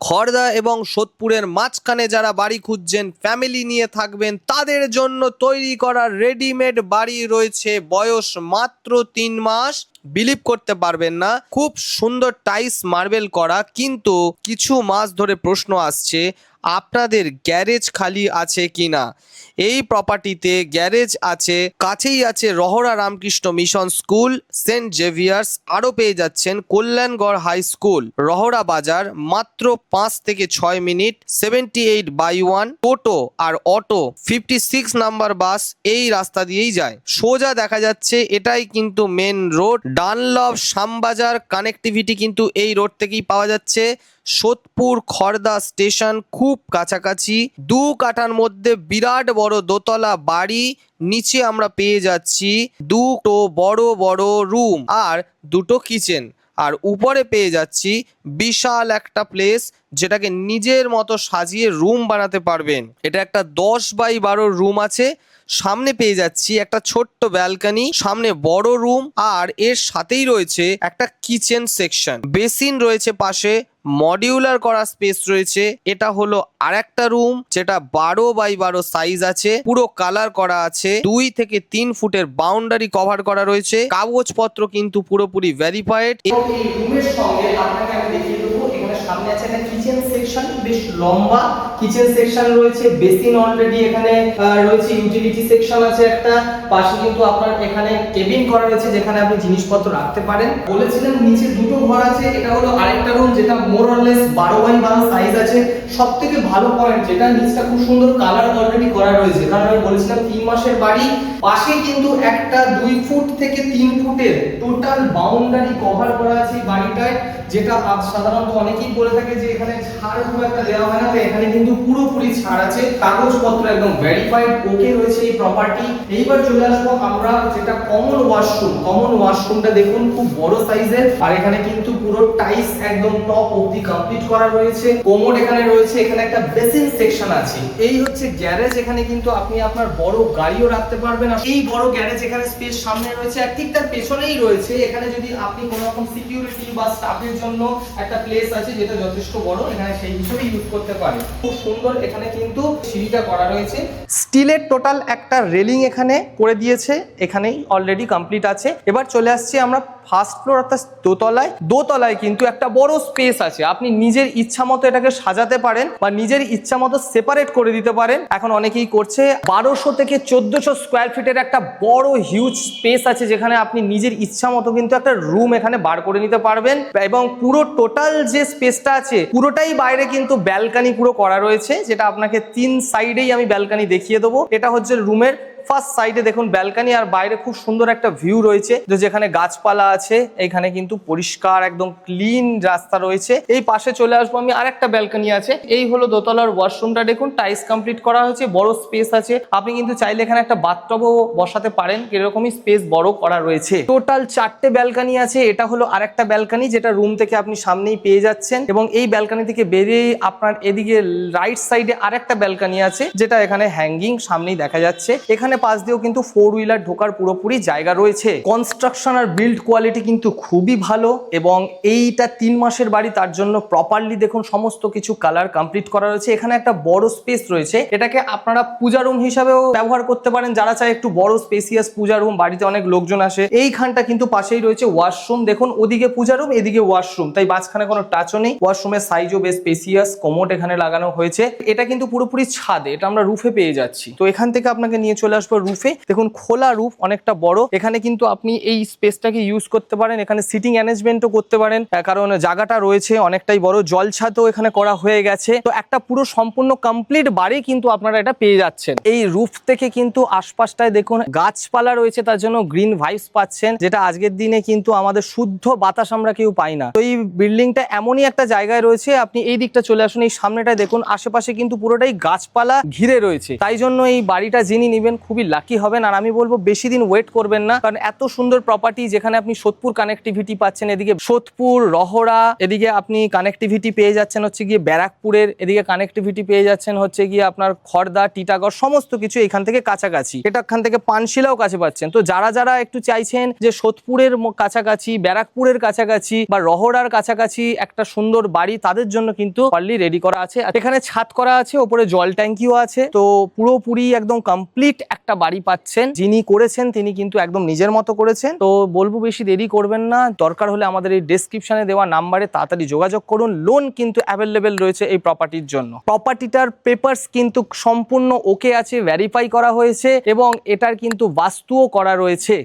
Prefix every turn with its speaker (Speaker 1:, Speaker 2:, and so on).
Speaker 1: খড়দা এবং সোদপুরের মাঝখানে যারা বাড়ি খুঁজছেন, ফ্যামিলি নিয়ে থাকবেন, তাদের জন্য তৈরি করা রেডিমেড বাড়ি রয়েছে, বয়স মাত্র 3 মাস। বিলিভ করতে পারবেন না, খুব সুন্দর টাইলস মার্বেল করা, কিন্তু কিছু মাস ধরে প্রশ্ন আসছে আপনাদের গ্যারেজ খালি আছে কিনা। এই প্রপার্টিতে গ্যারেজ আছে, কাছেই আছে Rahara Ramakrishna mission school, saint Xavier's, আরও পেয়ে যাচ্ছেন কল্যাণগড় হাই স্কুল, রহরা বাজার, মাত্র 5 থেকে 6 মিনিট, 78/1 টোটো আর অটো, 56 নাম্বার বাস এই রাস্তা দিয়েই যায়। সোজা দেখা যাচ্ছে এটাই কিন্তু main road. Dunlop Shyambazar connectivity কিন্তু এই রোড থেকেই পাওয়া যাচ্ছে। সোদপুর খড়দা স্টেশন খুব কাছাকাছি। 2 কাঠার মধ্যে বিরাট বড় দোতলা বাড়ি, নিচে আমরা পেয়ে যাচ্ছি দুটো বড় বড় রুম আর দুটো কিচেন, আর উপরে পেয়ে যাচ্ছি বিশাল একটা প্লেস যেটাকে নিজের মতো সাজিয়ে রুম বানাতে পারবেন। এটা একটা 10/12 রুম আছে। সামনে পেয়ে যাচ্ছি একটা ছোট্ট ব্যালকনি, সামনে বড় রুম, আর এর সাথেই রয়েছে একটা কিচেন সেকশন, বেসিন রয়েছে পাশে, মডিউলার করা স্পেস রয়েছে। এটা হলো আরেকটা রুম যেটা 12/12 সাইজ আছে, পুরো কালার করা আছে, 2 থেকে 3 ফুটের বাউন্ডারি কভার করা রয়েছে, কাগজপত্র কিন্তু পুরোপুরি ভেরিফাইড।
Speaker 2: এবং এই রুমের সঙ্গে আপনাকে আমি দেখিয়ে দেবো, এখানে সামনে আছে একটা কিচেন সেকশন, বেশ লম্বা কিচেন সেকশন রয়েছে, বেসিন অলরেডি এখানে রয়েছে, ইউটিলিটি সেকশন আছে একটা, পাশে কিন্তু আপনার এখানে কেবিন করা রয়েছে যেখানে আপনি জিনিসপত্র রাখতে পারেন। বলেছিলেন নিচে দুটো ঘর আছে, এটা হলো আরেকটা রুম যেটা মোর অর লেস 12/12 সাইজ আছে। সবথেকে ভালো পয়েন্ট যেটা, নিচটা খুব সুন্দর কালার অলরেডি করা রয়েছে, কারণ আমি বলেছিলাম 3 মাসের বাড়ি। পাশে কিন্তু একটা 2 ফুট থেকে 3 ফুটের টোটাল বাউন্ডারি কভার করা আছে এই বাড়িটায়, যেটা সাধারণত অনেকেই বলে থাকে যে এখানে ছাড় খুব একটা দেওয়া হয় না, তো এখানে কিন্তু পুরোপুরি ছাড় আছে, কাগজপত্র একদম ভেরিফাইড ওকে রয়েছে এই প্রপার্টি। এইবার চলে আসবো আমরা যেটা কমন ওয়াশরুম। কমন ওয়াশরুমটা দেখুন খুব বড় সাইজের, আর এখানে কিন্তু পুরো টাইলস একদম টপ অবধি কমপ্লিট করা রয়েছে, কোমোড এখানে রয়েছে, এখানে একটা বেসিন সেকশন আছে। এই হচ্ছে গ্যারেজ, এখানে কিন্তু আপনি আপনার বড় গাড়িও রাখতে পারবেন। এই বড় গ্যারেজ এখানে স্পেস সামনে রয়েছে, আর ঠিক তার পেছনেই রয়েছে এখানে যদি আপনি কোনো রকম সিকিউরিটি বা স্টাফের জন্য একটা প্লেস আছে যেটা যথেষ্ট বড়, এখানে সেই হিসেবে ইউজ করতে পারে। খুব সুন্দর এখানে কিন্তু সিঁড়িটা করা রয়েছে, স্টিলের টোটাল একটা রেলিং এখানে করে দিয়েছে, এখানেই অলরেডি কমপ্লিট আছে। এবার চলে আসছি আমরা ফার্স্ট ফ্লোর অর্থাৎ দোতলায়। দোতলায় কিন্তু একটা বড় স্পেস আছে, আপনি নিজের ইচ্ছা মতো এটাকে সাজাতে পারেন বা নিজের ইচ্ছা মতো সেপারেট করে দিতে পারেন। এখন অনেকেই করছে 1200 থেকে 1400 স্কোয়ার ফিটের একটা বড় হিউজ স্পেস আছে, যেখানে আপনি নিজের ইচ্ছা মতো কিন্তু একটা রুম এখানে বার করে নিতে পারবেন, এবং পুরো টোটাল যে স্পেসটা আছে পুরোটাই বাইরে কিন্তু ব্যালকনি পুরো করা রয়েছে, যেটা আপনাকে 3 সাইডেই আমি ব্যালকনি দেখিয়ে দেবো। এটা হচ্ছে রুমের ফার্স্ট সাইডে দেখুন ব্যালকনি, আর বাইরে খুব সুন্দর একটা ভিউ রয়েছে, যেখানে গাছপালা আছে, এখানে কিন্তু পরিষ্কার একদম ক্লিন রাস্তা রয়েছে। এই পাশে চলে আসবো আমি, আরেকটা ব্যালকনি আছে। এই হলো দোতলার ওয়াশরুমটা, দেখুন টাইলস কমপ্লিট করা হয়েছে, বড় স্পেস আছে, আপনি কিন্তু চাইলে এখানে একটা বাথটবও বসাতে পারেন, এরকমই স্পেস বড় করা রয়েছে। টোটাল 4টে ব্যালকনি আছে। এটা হলো আরেকটা ব্যালকনি যেটা রুম থেকে আপনি সামনেই পেয়ে যাচ্ছেন, এবং এই ব্যালকনি থেকে বেরিয়ে আপনার এদিকে রাইট সাইডে আরেকটা ব্যালকনি আছে যেটা এখানে হ্যাঙ্গিং সামনেই দেখা যাচ্ছে। এখানে পাশ দিয়েও কিন্তু 4 হুইলার ঢোকার পুরোপুরি জায়গা রয়েছে। কনস্ট্রাকশন আর বিল্ড কোয়ালিটি কিন্তু খুবই ভালো, এবং এইটা 3 মাসের বাড়ি, তার জন্য প্রপারলি দেখুন সমস্ত কিছু কালার কমপ্লিট করা রয়েছে। এখানে একটা বড় স্পেস রয়েছে, এটাকে আপনারা পূজা রুম হিসাবেও ব্যবহার করতে পারেন, যারা চায় একটু বড় স্পেসিয়াস পূজা রুম, বাড়িতে অনেক লোকজন আসে। এইখানটা কিন্তু পাশেই রয়েছে ওয়াশরুম, দেখুন ওদিকে পূজা রুম, এদিকে ওয়াশরুম, তাই মাঝখানে কোনো টাচও নেই। ওয়াশরুমের সাইজও বেশ স্পেসিয়াস, কোমোড এখানে লাগানো হয়েছে। এটা কিন্তু পুরোপুরি ছাদে, এটা আমরা রুফে পেয়ে যাচ্ছি। তো এখান থেকে আপনাকে নিয়ে চলে আসবো রুফে। দেখুন খোলা রুফ, অনেকটা বড়, এখানে কিন্তু আপনি এই স্পেসটাকে ইউজ করতে পারেন, এখানে সিটিং অ্যারেঞ্জমেন্টও করতে পারেন, কারণ জায়গাটা রয়েছে অনেকটাই বড়, জল ছাদও এখানে করা হয়ে গেছে। তো একটা পুরো সম্পূর্ণ কমপ্লিট বাড়ি কিন্তু আপনারা এটা পেয়ে যাচ্ছেন। এই রুফ থেকে কিন্তু আশপাশটায় দেখুন গাছপালা রয়েছে, তার জন্য গ্রিন ভাইবস পাচ্ছেন, যেটা আজকের দিনে কিন্তু আমাদের শুদ্ধ বাতাস আমরা কেউ পাই না। তো এই বিল্ডিংটা এমনই একটা জায়গায় রয়েছে, আপনি এই দিকটা চলে আসুন, এই সামনেটায় দেখুন আশেপাশে কিন্তু পুরোটাই গাছপালা ঘিরে রয়েছে, তাই জন্য এই বাড়িটা যিনি নেবেন
Speaker 1: খুবই লাকি হবেন। আর আমি বলবো বেশি দিন ওয়েট করবেন না, কারণ এত সুন্দর প্রপার্টি যেখানে আপনি সোদপুর কানেক্টিভিটি পাচ্ছেন, এদিকে সোদপুর রহরা, এদিকে আপনি কানেক্টিভিটি পেয়ে যাচ্ছেন হচ্ছে গিয়ে ব্যারাকপুরের, এদিকে কানেক্টিভিটি পেয়ে যাচ্ছেন হচ্ছে গিয়ে আপনার খড়দা, টিটাগড়, সমস্ত কিছু এখান থেকে কাছাকাছি। এটা এখান থেকে পানশিলাও কাছে পাচ্ছেন। তো যারা যারা একটু চাইছেন যে সোদপুরের কাছাকাছি, ব্যারাকপুরের কাছাকাছি বা রহড়ার কাছাকাছি একটা সুন্দর বাড়ি, তাদের জন্য কিন্তু অলরেডি রেডি করা আছে। আর এখানে ছাদ করা আছে, ওপরে জল ট্যাঙ্কিও আছে। তো পুরোপুরি একদম কমপ্লিট একটা বাড়ি পাচ্ছেন। যিনি করেছেন তিনি কিন্তু একদম নিজের মতো করেছেন। তো বলবো বেশি দেরি করবেন না, দরকার হলে আমাদের এই ডেসক্রিপশনে দেওয়া নাম্বারে তাড়াতাড়ি যোগাযোগ করুন। লোন কিন্তু অ্যাভেলেবেল রয়েছে এই প্রপার্টির জন্য। প্রপার্টিটার পেপারস কিন্তু সম্পূর্ণ ওকে আছে, ভেরিফাই করা হয়েছে এবং এটার কিন্তু বাস্তুও করা রয়েছে।